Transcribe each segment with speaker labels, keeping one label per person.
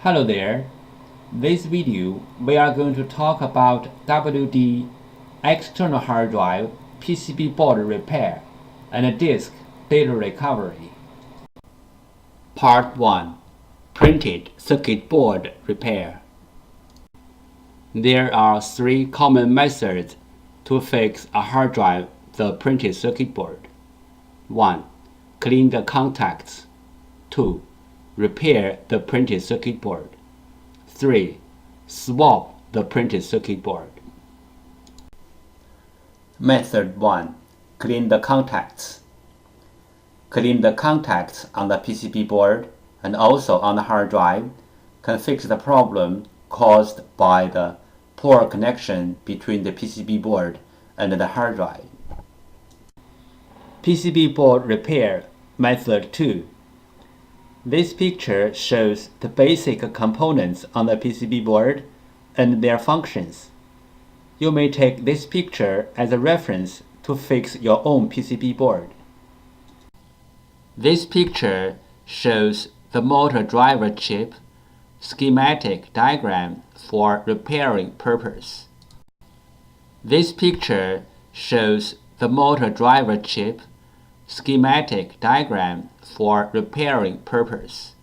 Speaker 1: Hello there. This video we are going to talk about WD external hard drive PCB board repair and disk data recovery. Part 1. Printed circuit board repair. There are three common methods to fix a hard drive, the printed circuit board. 1. Clean the contacts. 2. Repair the printed circuit board. 3. Swap the printed circuit board. Method 1. Clean the contacts. Clean the contacts on the PCB board and also on the hard drive can fix the problem caused by the poor connection between the PCB board and the hard drive. PCB board repair method 2. This picture shows the basic components on the PCB board and their functions. You may take this picture as a reference to fix your own PCB board. This picture shows the motor driver chip schematic diagram for repairing purpose. This picture shows the motor driver chip schematic diagram for repairing purpose.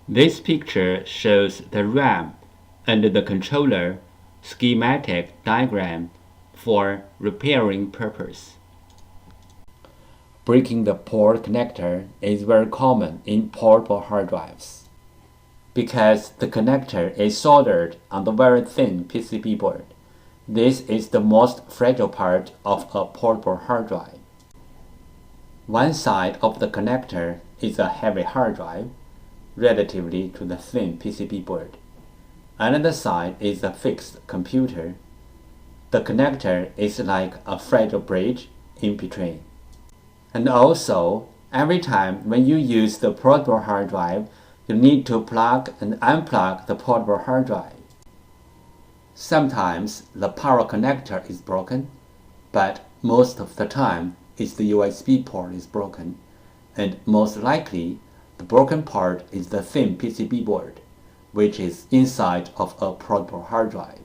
Speaker 1: This picture shows the RAM and the controller schematic diagram for repairing purpose. Breaking the port connector is very common in portable hard drives because the connector is soldered on the very thin PCB board. This is the most fragile part of a portable hard drive. One side of the connector is a heavy hard drive, relatively to the thin PCB board. Another side is a fixed computer. The connector is like a fragile bridge in between. And also, every time when you use the portable hard drive, you need to plug and unplug the portable hard drive. Sometimes the power connector is broken, but most of the time it's the USB port is broken, and most likely the broken part is the thin PCB board, which is inside of a portable hard drive.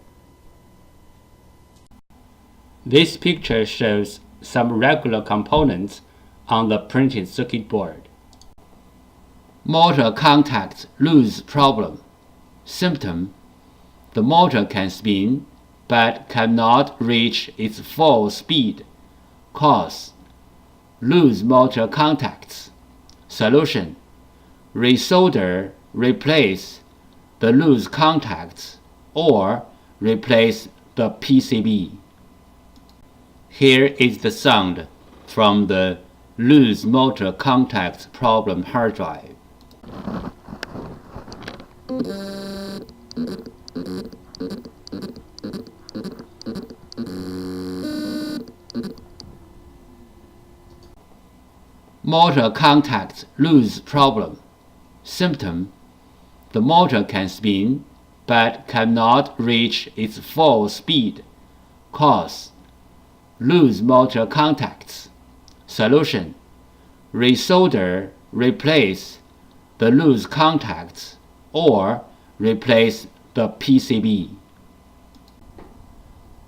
Speaker 1: This picture shows some regular components on the printed circuit board. Motor contacts loose problem. Symptom: the motor can spin but cannot reach its full speed. Cause: loose motor contacts. Solution: resolder, replace the loose contacts or replace the PCB. Here is the sound from the loose motor contacts problem hard drive. Motor contacts loose problem. Symptom: the motor can spin but cannot reach its full speed. Cause: loose motor contacts. Solution: resolder, replace the loose contacts or replace the PCB.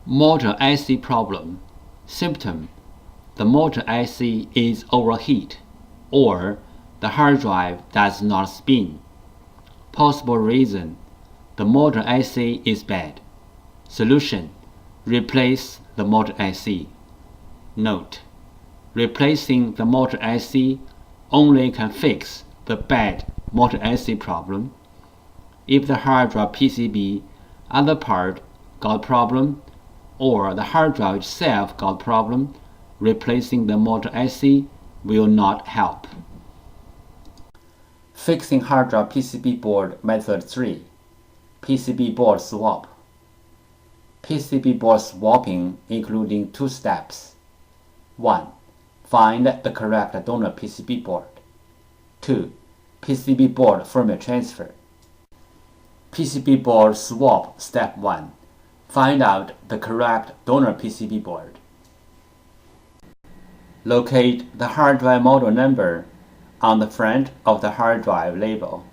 Speaker 1: Motor IC problem. Symptom: the motor IC is overheat or the hard drive does not spin. Possible reason: the motor IC is bad. Solution: replace the motor IC. Note: replacing the motor IC only can fix the bad motor IC problem. If the hard drive PCB other part got problem or the hard drive itself got problem, replacing the motor IC will not help. Fixing hard drive PCB board method 3. PCB board swap. PCB board swapping including two steps. 1. Find the correct donor PCB board. 2. PCB board firmware transfer. PCB board swap step 1. Find out the correct donor PCB board. Locate the hard drive model number on the front of the hard drive label.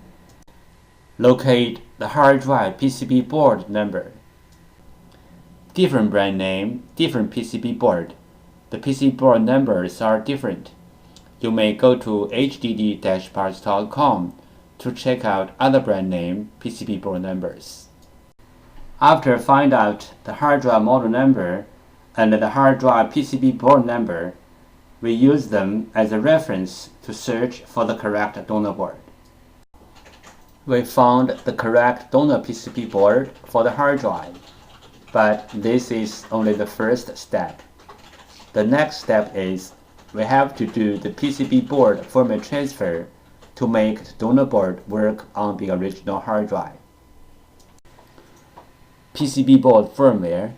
Speaker 1: Locate the hard drive PCB board number. Different brand name, different PCB board. The PCB board numbers are different. You may go to hddparts.com to check out other brand name PCB board numbers. After find out the hard drive model number and the hard drive PCB board number, we use them as a reference to search for the correct donor board. We found the correct donor PCB board for the hard drive, but this is only the first step. The next step is we have to do the PCB board firmware transfer to make the donor board work on the original hard drive. PCB board firmware.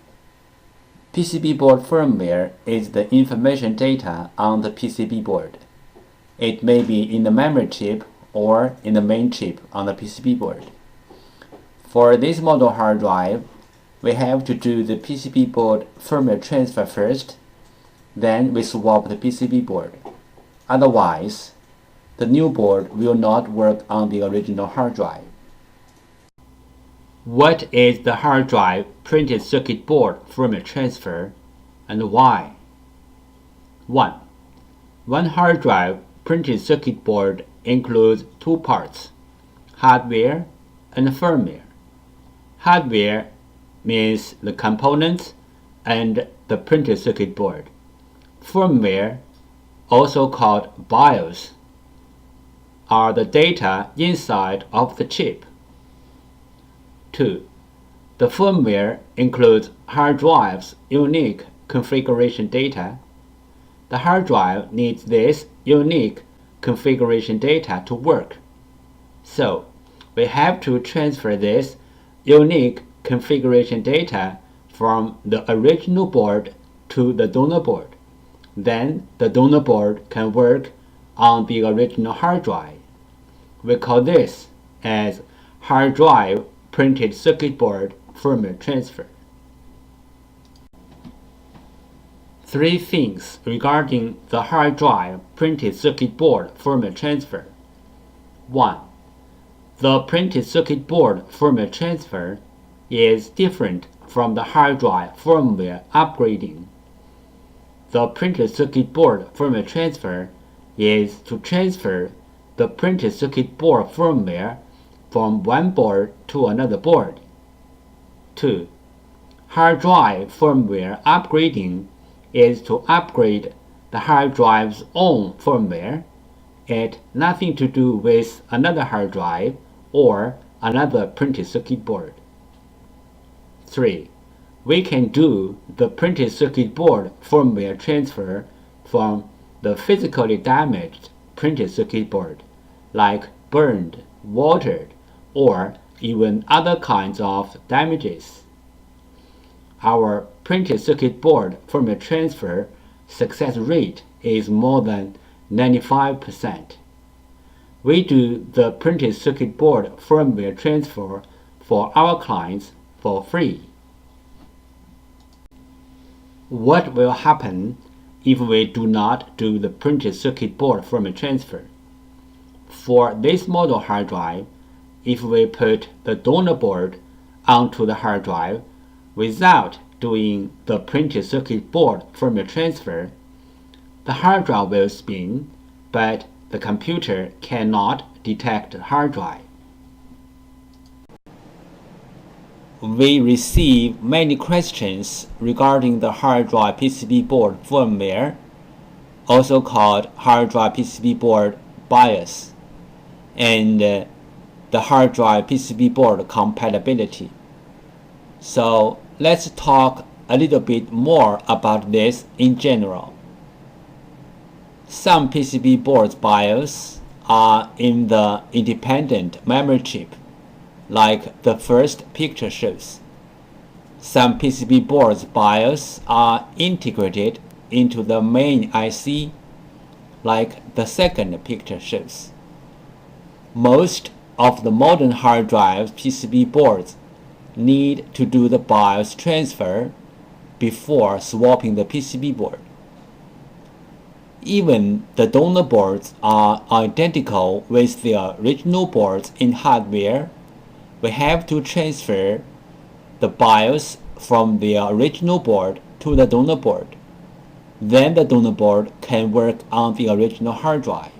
Speaker 1: PCB board firmware is the information data on the PCB board. It may be in the memory chip or in the main chip on the PCB board. For this model hard drive, we have to do the PCB board firmware transfer first, then we swap the PCB board. Otherwise, the new board will not work on the original hard drive. What is the hard drive printed circuit board firmware transfer and why? 1. One hard drive printed circuit board includes two parts, hardware and firmware. Hardware means the components and the printed circuit board. Firmware, also called BIOS, are the data inside of the chip. 2. The firmware includes hard drive's unique configuration data. The hard drive needs this unique configuration data to work. So, we have to transfer this unique configuration data from the original board to the donor board. Then the donor board can work on the original hard drive. We call this as hard drive printed circuit board firmware transfer. 3 things regarding the hard drive printed circuit board firmware transfer. 1. The printed circuit board firmware transfer is different from the hard drive firmware upgrading. The printed circuit board firmware transfer is to transfer the printed circuit board firmware from one board to another board. 2. Hard drive firmware upgrading is to upgrade the hard drive's own firmware. It has nothing to do with another hard drive or another printed circuit board. 3. We can do the printed circuit board firmware transfer from the physically damaged printed circuit board, like burned, watered, or even other kinds of damages. Our printed circuit board firmware transfer success rate is more than 95%. We do the printed circuit board firmware transfer for our clients for free. What will happen if we do not do the printed circuit board firmware transfer? For this model hard drive, if we put the donor board onto the hard drive without doing the printed circuit board firmware transfer, the hard drive will spin, but the computer cannot detect the hard drive. We receive many questions regarding the hard drive PCB board firmware, also called hard drive PCB board BIOS, and the hard drive PCB board compatibility. So let's talk a little bit more about this in general. Some PCB boards BIOS are in the independent memory chip, like the first picture shows. Some PCB boards BIOS are integrated into the main IC, like the second picture shows. Most of the modern hard drive PCB boards need to do the BIOS transfer before swapping the PCB board. Even the donor boards are identical with the original boards in hardware we have to transfer the BIOS from the original board to the donor board. Then the donor board can work on the original hard drive.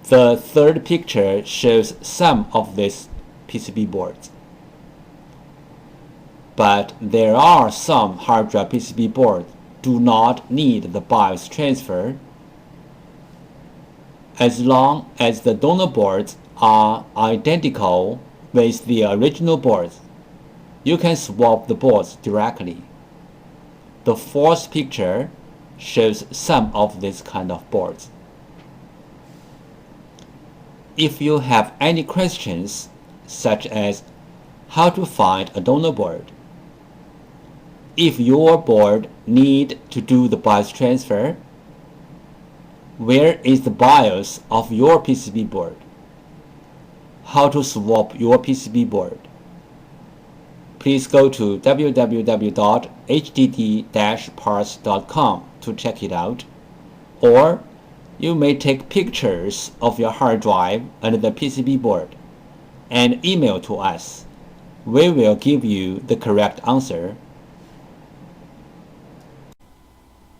Speaker 1: The third picture shows some of these PCB boards. But there are some hard drive PCB boards do not need the BIOS transfer. As long as the donor boards are identical with the original boards, you can swap the boards directly. The fourth picture shows some of these kind of boards. If you have any questions, such as how to find a donor board, if your board need to do the BIOS transfer, where is the BIOS of your PCB board, how to swap your PCB board, please go to www.hdd-parts.com to check it out, or you may take pictures of your hard drive and the PCB board and email to us. We will give you the correct answer.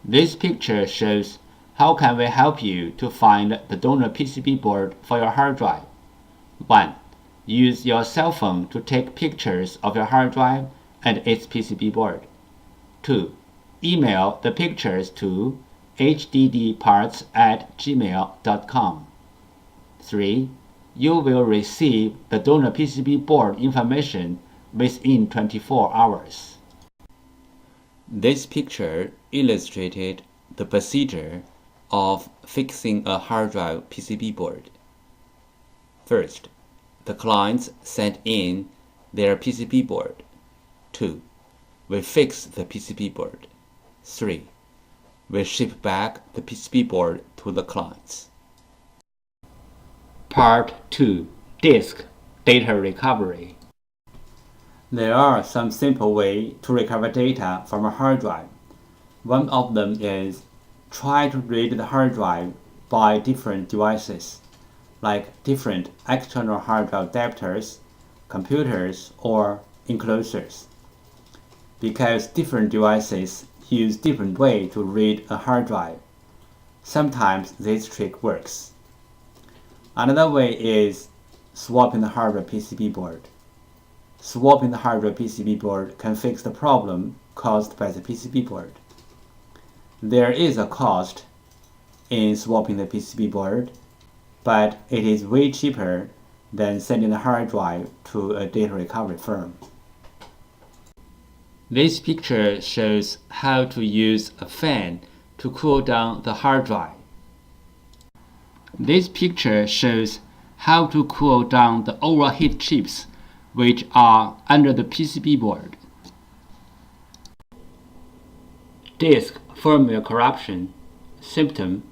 Speaker 1: This picture shows how can we help you to find the donor PCB board for your hard drive. 1. Use your cell phone to take pictures of your hard drive and its PCB board. 2. Email the pictures to hddparts@gmail.com. 3. You will receive the donor PCB board information within 24 hours. This picture illustrated the procedure of fixing a hard drive PCB board. First, the clients sent in their PCB board. 2. We fix the PCB board. 3. We ship back the PCB board to the clients. Part 2. Disk Data Recovery. There are some simple ways to recover data from a hard drive. One of them is try to read the hard drive by different devices, like different external hard drive adapters, computers, or enclosures. Because different devices use different ways to read a hard drive, sometimes this trick works. Another way is swapping the hard drive PCB board. Swapping the hard drive PCB board can fix the problem caused by the PCB board. There is a cost in swapping the PCB board, but it is way cheaper than sending the hard drive to a data recovery firm. This picture shows how to use a fan to cool down the hard drive. This picture shows how to cool down the overheat chips which are under the PCB board. Disk firmware corruption. Symptom: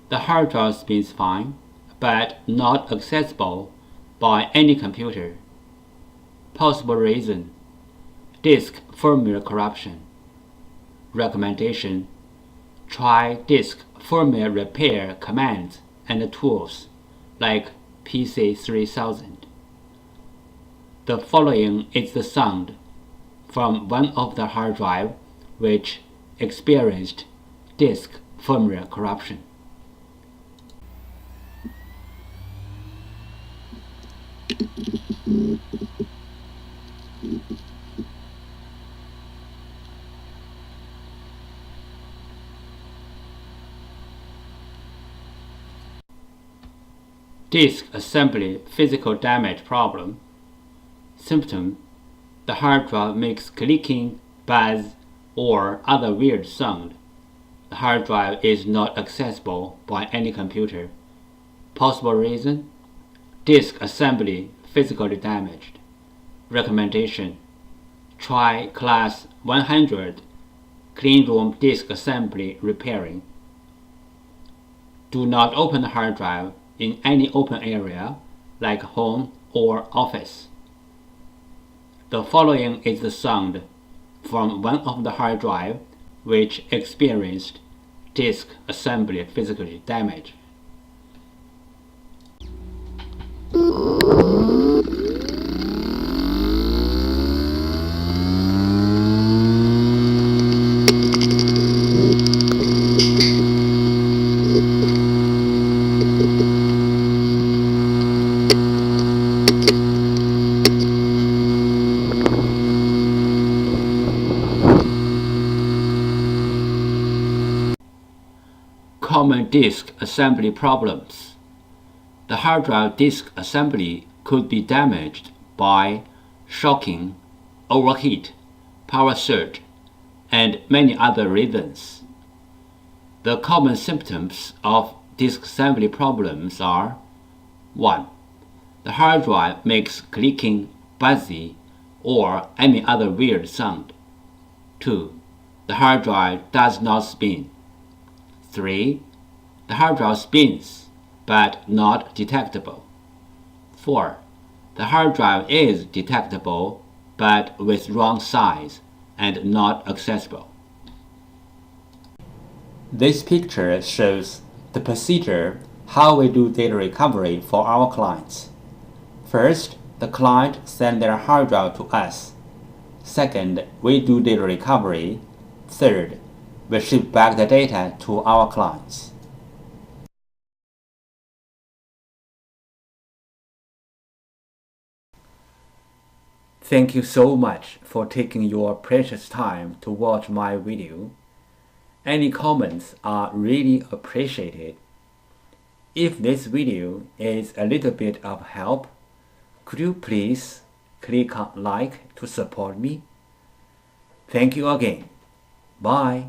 Speaker 1: the hard drive spins fine, but not accessible by any computer. Possible reason: disk firmware corruption. Recommendation: try disk firmware repair commands and tools like PC3000. The following is the sound from one of the hard drive which experienced disk firmware corruption. Disk assembly physical damage problem. Symptom: the hard drive makes clicking, buzz, or other weird sound. The hard drive is not accessible by any computer. Possible reason: disk assembly physically damaged. Recommendation: try class 100 cleanroom disk assembly repairing. Do not open the hard drive in any open area like home or office. The following is the sound from one of the hard drive which experienced disk assembly physical damage. drive disk assembly problems. The hard drive disk assembly could be damaged by shocking, overheat, power surge, and many other reasons. The common symptoms of disk assembly problems are: 1. The hard drive makes clicking, buzzy, or any other weird sound. 2. The hard drive does not spin. 3. The hard drive spins, but not detectable. 4. The hard drive is detectable, but with wrong size and not accessible. This picture shows the procedure how we do data recovery for our clients. First, the client sends their hard drive to us. Second, we do data recovery. Third, we ship back the data to our clients. Thank you so much for taking your precious time to watch my video. Any comments are really appreciated. If this video is a little bit of help, could you please click on like to support me? Thank you again. Bye.